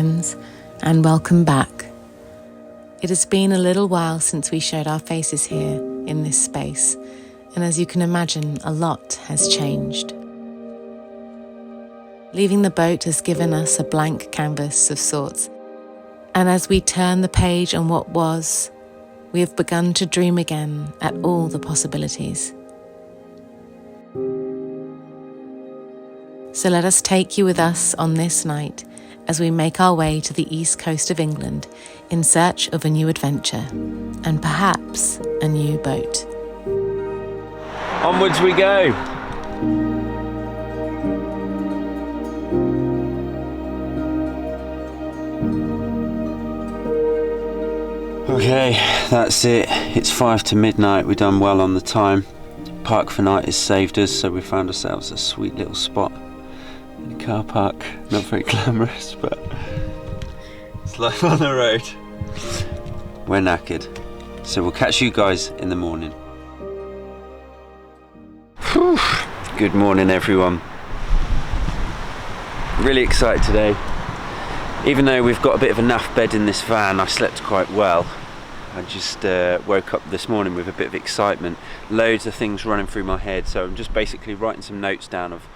friends, and welcome back. It has been a little while since we showed our faces here in this space, and as you can imagine, a lot has changed. Leaving the boat has given us a blank canvas of sorts, and as we turn the page on what was, we have begun to dream again at all the possibilities. So let us take you with us on this night as we make our way to the east coast of England in search of a new adventure and perhaps a new boat. Onwards we go! Okay, that's it. It's 5 to midnight. We've done well on the time. Park for night has saved us, so we found ourselves a sweet little spot in a car park. Not very glamorous, but it's life on the road. We're knackered, so we'll catch you guys in the morning. Whew. Good morning, everyone. Really excited today. Even though we've got a bit of a naff bed in this van, I slept quite well. I just woke up this morning with a bit of excitement, loads of things running through my head, so I'm just basically writing some notes down of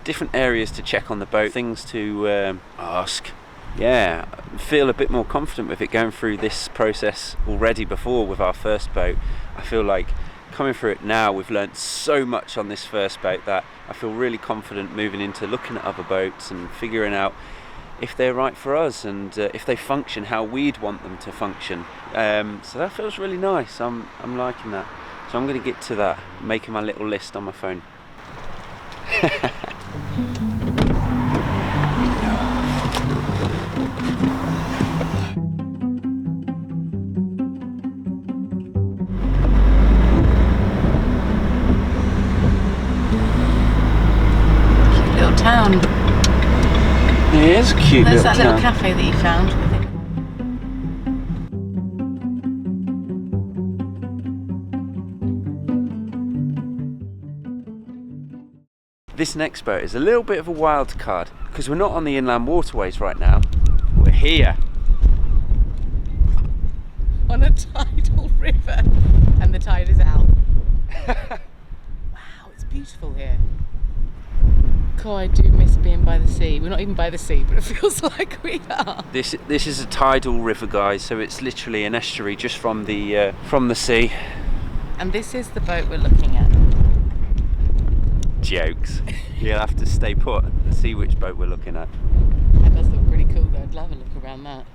different areas to check on the boat, things to ask. Yeah, I feel a bit more confident with it going through this process already before with our first boat. I feel like coming through it now, we've learnt so much on this first boat that I feel really confident moving into looking at other boats and figuring out if they're right for us and if they function how we'd want them to function. So that feels really nice. I'm liking that. So I'm going to get to that, making my little list on my phone. Cute little town. It is a cute There's little that town. little cafe that you found. This next boat is a little bit of a wild card because we're not on the inland waterways right now. We're here. On a tidal river, and the tide is out. Wow, it's beautiful here. God, I do miss being by the sea. We're not even by the sea, but it feels like we are. This is a tidal river, guys, so it's literally an estuary just from the sea. And this is the boat we're looking at. Jokes. You'll have to stay put and see which boat we're looking at. That does look pretty cool though. I'd love a look around that.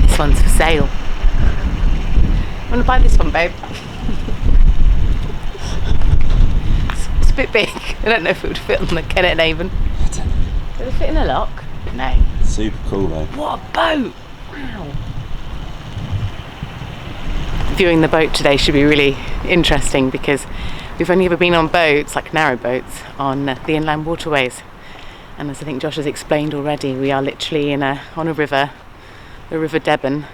This one's for sale. I want to buy this one, babe. It's a bit big. I don't know if it would fit on the Kennet Avon. Would it fit in a lock? No. Super cool though. What a boat! Wow. Viewing the boat today should be really interesting because we've only ever been on boats, like narrow boats, on the inland waterways. And as I think Josh has explained already, we are literally on a river, the River Deben,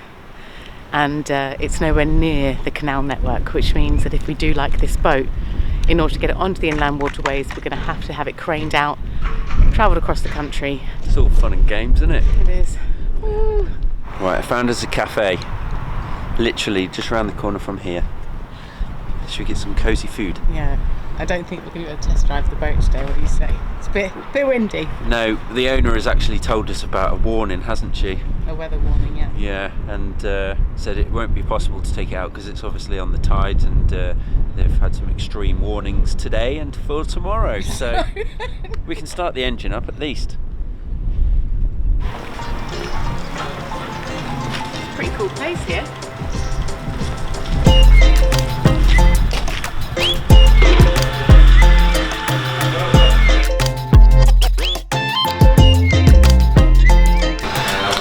and it's nowhere near the canal network, which means that if we do like this boat, in order to get it onto the inland waterways, we're going to have it craned out, travelled across the country. It's all fun and games, isn't it? It is. Woo. Right, I found us a cafe, literally just around the corner from here. Should we get some cosy food? Yeah, I don't think we're going to be able to test drive the boat today. What do you say? It's a bit windy. No, the owner has actually told us about a warning, hasn't she? A weather warning, yeah. Yeah, and said it won't be possible to take it out because it's obviously on the tides, and they've had some extreme warnings today and for tomorrow. So we can start the engine up at least. Pretty cool place here.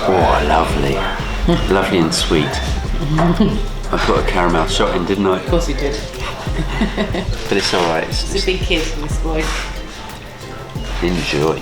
Oh, lovely. Lovely and sweet. I put a caramel shot in, didn't I? Of course you did. But it's alright. He's a big kid, this boy. Enjoy.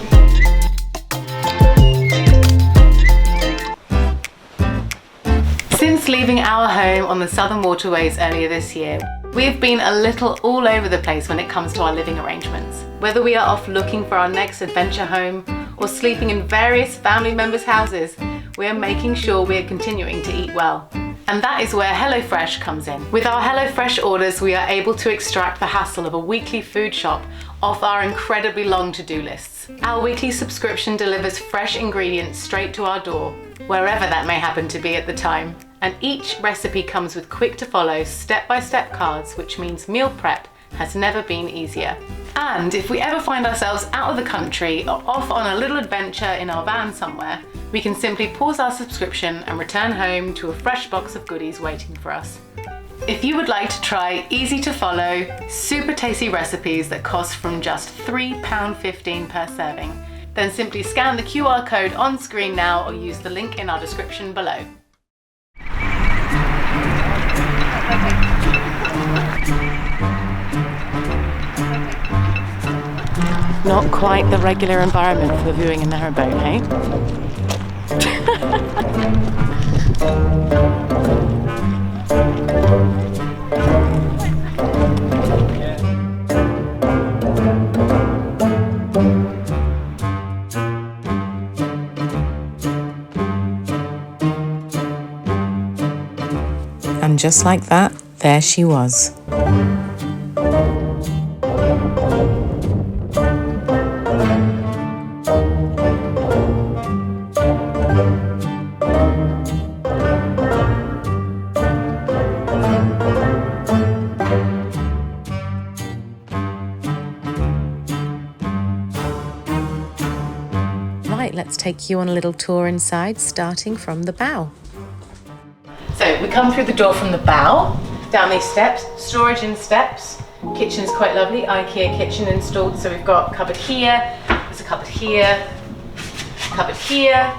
Since leaving our home on the Southern Waterways earlier this year, we've been a little all over the place when it comes to our living arrangements. Whether we are off looking for our next adventure home or sleeping in various family members' houses, we are making sure we are continuing to eat well. And that is where HelloFresh comes in. With our HelloFresh orders, we are able to extract the hassle of a weekly food shop off our incredibly long to-do lists. Our weekly subscription delivers fresh ingredients straight to our door, wherever that may happen to be at the time. And each recipe comes with quick-to-follow, step-by-step cards, which means meal prep has never been easier. And if we ever find ourselves out of the country or off on a little adventure in our van somewhere, we can simply pause our subscription and return home to a fresh box of goodies waiting for us. If you would like to try easy to follow, super tasty recipes that cost from just £3.15 per serving, then simply scan the QR code on screen now or use the link in our description below. Not quite the regular environment for viewing a narrowboat, hey? And just like that, there she was. Let's take you on a little tour inside, starting from the bow. So we come through the door from the bow, down these steps, storage in steps. Kitchen's quite lovely, IKEA kitchen installed. So we've got a cupboard here, there's a cupboard here, cupboard here,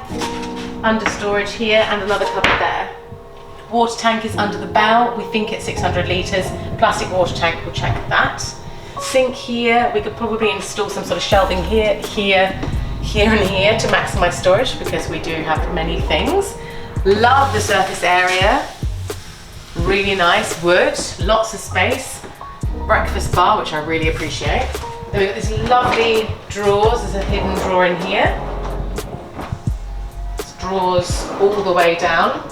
under storage here, and another cupboard there. Water tank is under the bow. We think it's 600 litres. Plastic water tank, we'll check that. Sink here. We could probably install some sort of shelving here, here, here and here to maximise storage because we do have many things. Love the surface area. Really nice wood, lots of space. Breakfast bar, which I really appreciate. Then we've got these lovely drawers. There's a hidden drawer in here. There's drawers all the way down.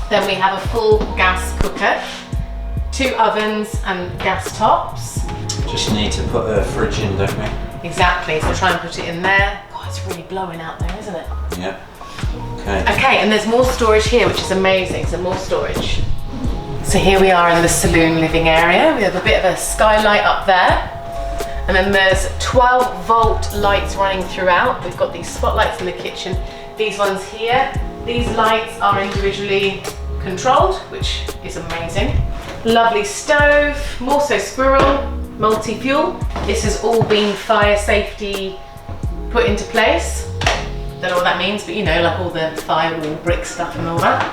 Then we have a full gas cooker, 2 ovens and gas tops. Just need to put a fridge in, don't we? Exactly, so try and put it in there. God, it's really blowing out there, isn't it? Yeah. Okay. Okay, and there's more storage here, which is amazing, so more storage. So here we are in the saloon living area. We have a bit of a skylight up there. And then there's 12-volt lights running throughout. We've got these spotlights in the kitchen. These ones here. These lights are individually controlled, which is amazing. Lovely stove, more so squirrel, multi-fuel. This has all been fire safety put into place. Don't know what that means, but you know, like all the firewall brick stuff and all that.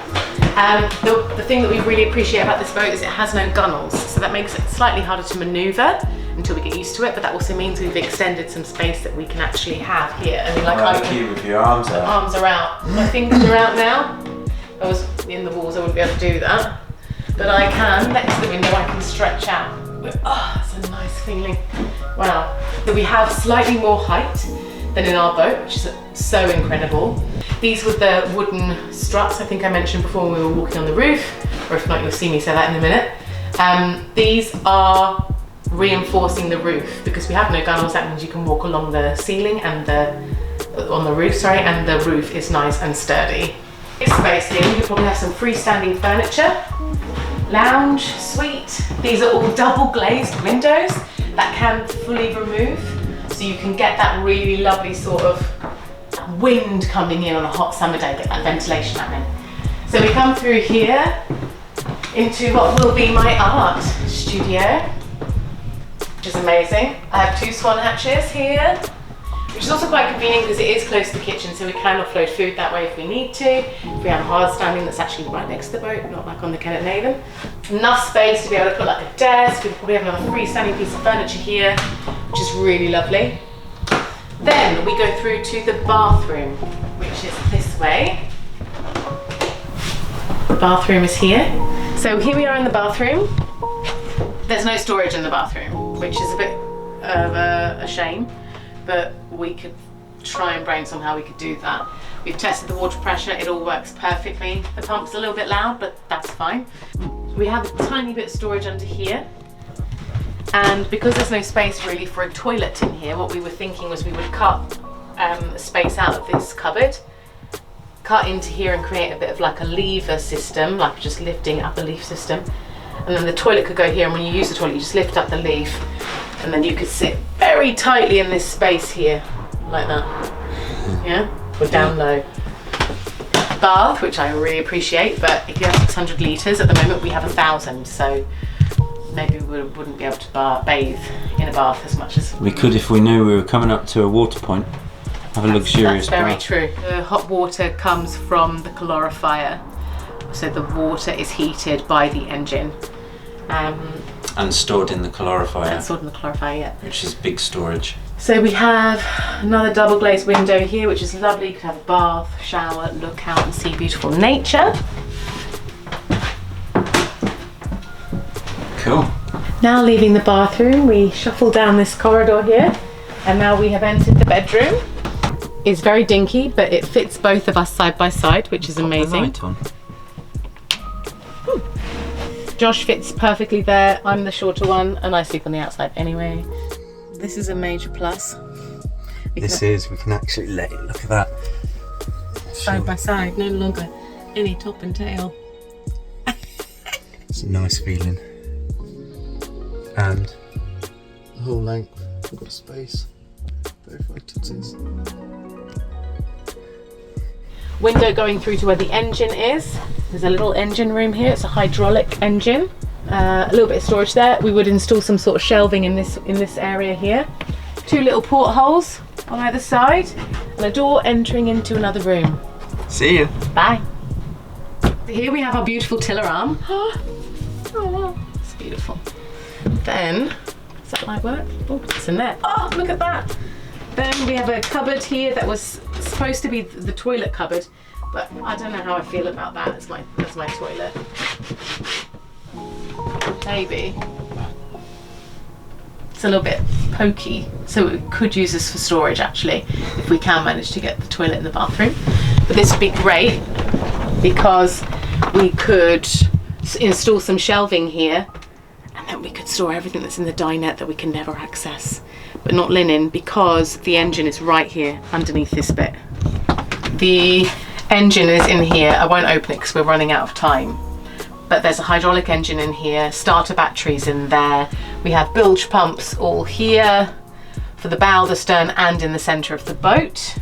The thing that we really appreciate about this boat is it has no gunnels, so that makes it slightly harder to manoeuvre until we get used to it, but that also means we've extended some space that we can actually have here. I mean, like you with your arms out. Arms are out. My fingers are out now. If I was in the walls, I wouldn't be able to do that. But I can, next to the window, I can stretch out. Oh, it's a nice feeling. Wow. That we have slightly more height than in our boat, which is so incredible. These were the wooden struts I think I mentioned before when we were walking on the roof, or if not, you'll see me say that in a minute. These are reinforcing the roof because we have no gunnels. That means you can walk along the ceiling and on the roof, and the roof is nice and sturdy. This space here, we could probably have some freestanding furniture, lounge, suite. These are all double glazed windows that can fully remove, so you can get that really lovely sort of wind coming in on a hot summer day, get that ventilation happening. So we come through here into what will be my art studio, which is amazing. I have 2 swan hatches here. which is also quite convenient because it is close to the kitchen, so we can offload food that way if we need to. If we have a hard standing that's actually right next to the boat, not like on the Kenneth Nathan. Enough space to be able to put like a desk. We could probably have another freestanding piece of furniture here, which is really lovely. Then we go through to the bathroom, which is this way. The bathroom is here. So here we are in the bathroom. There's no storage in the bathroom, which is a bit of a shame, but we could try and brainstorm how we could do that. We've tested the water pressure, it all works perfectly. The pump's a little bit loud, but that's fine. We have a tiny bit of storage under here. And because there's no space really for a toilet in here, what we were thinking was we would cut space out of this cupboard, cut into here and create a bit of like a lever system, like just lifting up a leaf system. And then the toilet could go here, and when you use the toilet, you just lift up the leaf, and then you could sit very tightly in this space here, like that. Yeah? We're down low. Bath, which I really appreciate, but if you have 600 litres, at the moment we have 1,000, so maybe we wouldn't be able to bathe in a bath as much as we could if we knew we were coming up to a water point. Have a luxurious bath. That's very true. The hot water comes from the calorifier, so the water is heated by the engine. And stored in the calorifier. And stored in the calorifier, yeah. Which is big storage. So we have another double glazed window here, which is lovely. You could have a bath, shower, look out and see beautiful nature. Cool. Now leaving the bathroom, we shuffle down this corridor here, and now we have entered the bedroom. It's very dinky, but it fits both of us side by side, which is amazing. Josh fits perfectly there. I'm the shorter one, and I sleep on the outside anyway. This is a major plus. We can actually look at that. Side by side, no longer any top and tail. It's a nice feeling. And The whole length, we've got space. Both my tootsies. Window going through to where the engine is. There's a little engine room here. It's a hydraulic engine. A little bit of storage there. We would install some sort of shelving in this area here. Two little portholes on either side, and a door entering into another room. see you. Bye. Here we have our beautiful tiller arm. Oh, it's beautiful. Then, does that light work? Oh, it's in there. Oh, look at that. Then we have a cupboard here that was supposed to be the toilet cupboard, but I don't know how I feel about that as my toilet. Maybe. It's a little bit pokey, so we could use this for storage actually, if we can manage to get the toilet in the bathroom. But this would be great because we could install some shelving here, and then we could store everything that's in the dinette that we can never access, but not linen, because the engine is right here underneath this bit. The engine is in here. I won't open it because we're running out of time, but there's a hydraulic engine in here, starter batteries in there. We have bilge pumps all here for the bow, the stern, and in the centre of the boat.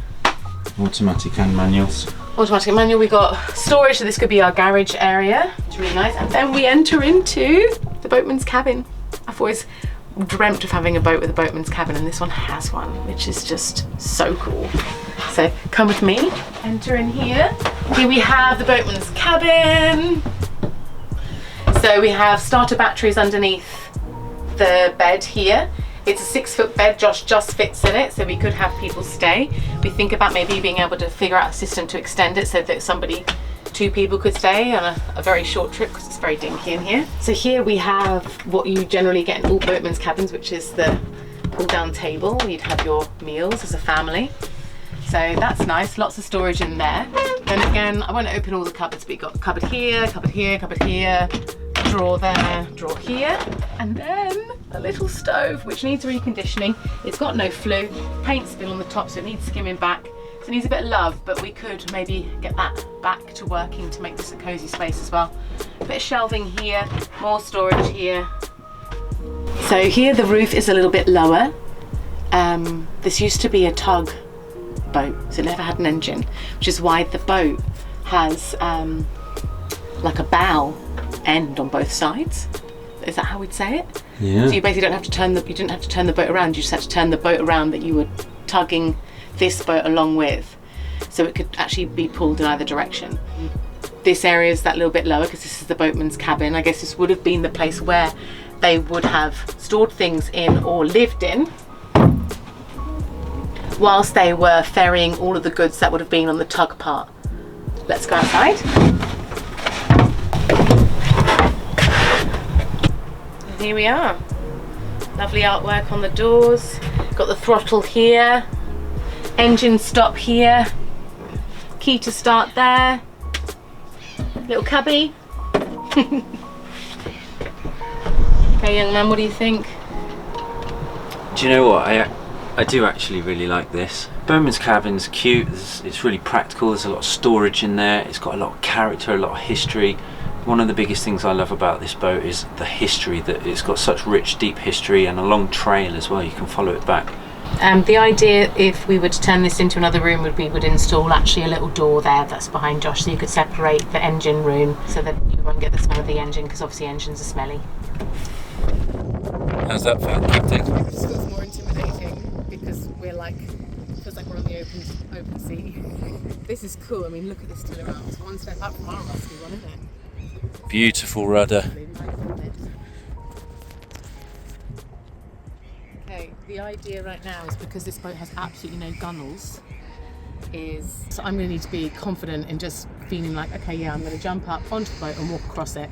Automatic and manuals. Automatic manual. We got storage, so this could be our garage area. It's really nice. And then we enter into the boatman's cabin. I've always dreamt of having a boat with a boatman's cabin, and this one has one, which is just so cool. So come with me, enter in here. Here we have the boatman's cabin. So we have starter batteries underneath the bed here. It's a 6-foot bed. Josh just fits in it, so we could have people stay. We think about maybe being able to figure out a system to extend it so that two people could stay on a very short trip, because it's very dinky in here. So here we have what you generally get in all boatmen's cabins, which is the pull-down table where you'd have your meals as a family. So that's nice, lots of storage in there. Then again, I won't open all the cupboards, but you've got a cupboard here, cupboard here, cupboard here, drawer there, drawer here, and then a little stove which needs reconditioning. It's got no flue, paint's been on the top, so it needs skimming back. So it needs a bit of love, but we could maybe get that back to working to make this a cosy space as well. A bit of shelving here, more storage here. So here the roof is a little bit lower. This used to be a tug boat, so it never had an engine, which is why the boat has like a bow end on both sides. Is that how we'd say it? Yeah. So you basically don't have to turn the boat around. You just have to turn the boat around that you were tugging this boat along with, so it could actually be pulled in either direction. This area is that little bit lower because this is the boatman's cabin. I guess this would have been the place where they would have stored things in or lived in whilst they were ferrying all of the goods that would have been on the tug part. Let's go outside. And here we are. Lovely artwork on the doors. Got the throttle here. Engine stop here. Key to start there. Little cubby. Okay, young man, what do you think? Do you know what? I do actually really like this. Bowman's cabin's cute. It's really practical. There's a lot of storage in there. It's got a lot of character, a lot of history. One of the biggest things I love about this boat is the history, that it's got such rich, deep history and a long trail as well. You can follow it back. The idea, if we were to turn this into another room, would be we'd install actually a little door there that's behind Josh, so you could separate the engine room so that you won't get the smell of the engine, because obviously engines are smelly. How's that feel? Keep It just feels more intimidating because we're like, feels like we're on the open sea. This is cool. I mean, look at this still around. It's one step up from our rusty one, isn't it? Beautiful rudder. Okay, the idea right now is, because this boat has absolutely no gunnels, so I'm going to need to be confident in just feeling like, okay, yeah, I'm going to jump up onto the boat and walk across it,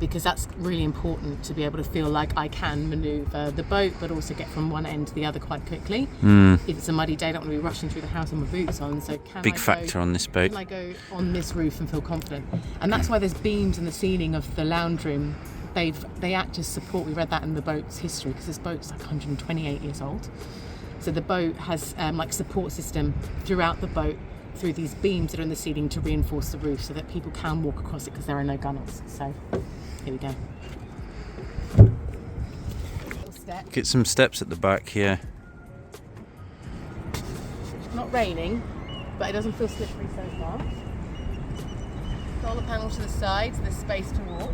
because that's really important to be able to feel like I can manoeuvre the boat but also get from one end to the other quite quickly. If it's a muddy day, I don't want to be rushing through the house with my boots on, so Big factor on this boat. Can I go on this roof and feel confident? And that's why there's beams in the ceiling of the lounge room. They act as support. We read that in the boat's history, because this boat's like 128 years old. So the boat has like support system throughout the boat through these beams that are in the ceiling to reinforce the roof so that people can walk across it, because there are no gunnels. So here we go. Get some steps at the back here. Not raining, but it doesn't feel slippery so far. Solar panel to the side, so there's space to walk.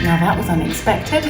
Now that was unexpected.